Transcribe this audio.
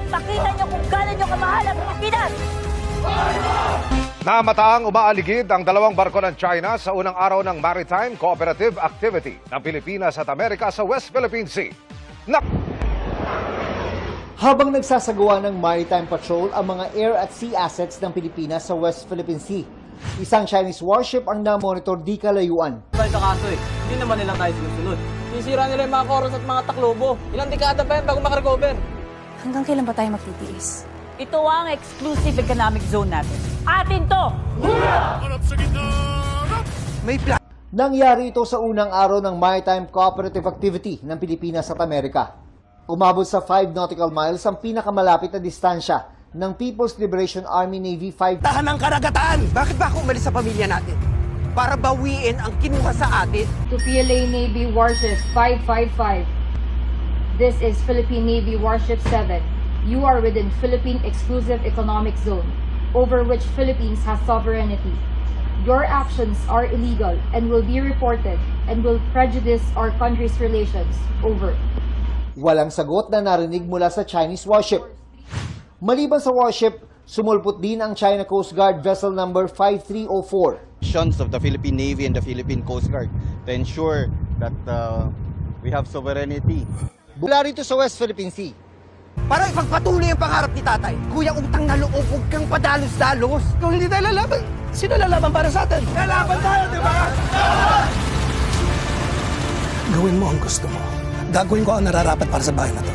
Ipakita nyo kung gano'n nyo kamahal ang Pilipinas! Namataang umaaligid ang dalawang barko ng China sa unang araw ng Maritime Cooperative Activity ng Pilipinas at Amerika sa West Philippine Sea. Habang nagsasagawa ng maritime patrol ang mga air at sea assets ng Pilipinas sa West Philippine Sea, isang Chinese warship ang na-monitor di kalayuan. Sa kaso hindi naman nila tayo sinusunod. Sisira nila yung mga koros at mga taklobo. Ilang dekada pa yan bago makarecover. Hanggang kailan pa tayo magtitiis? Ito ang exclusive economic zone natin. Atin to! Nangyari ito sa unang araw ng Maritime Cooperative Activity ng Pilipinas at Amerika. Umabot sa 5 nautical miles ang pinakamalapit na distansya ng People's Liberation Army Navy 5. Tahan ng karagatan! Bakit ba ako umalis sa pamilya natin? Para bawiin ang kinuha sa atin? To PLA Navy Warship 555. This is Philippine Navy Warship 7. You are within Philippine Exclusive Economic Zone, over which Philippines has sovereignty. Your actions are illegal and will be reported and will prejudice our country's relations. Over. Walang sagot na narinig mula sa Chinese warship. Maliban sa warship, sumulpot din ang China Coast Guard vessel number 5304. Missions of the Philippine Navy and the Philippine Coast Guard to ensure that we have sovereignty. Mula rito sa West Philippine Sea, Para ipagpatuloy ang pangarap ni tatay. Kuya, utang na loob, huwag kang padalos-dalos. Kung hindi tayo lalaban, sino lalaban para sa atin? Lalaban tayo, di ba? Gawin mo ang gusto mo. Gagawin ko ang nararapat para sa bahay na to.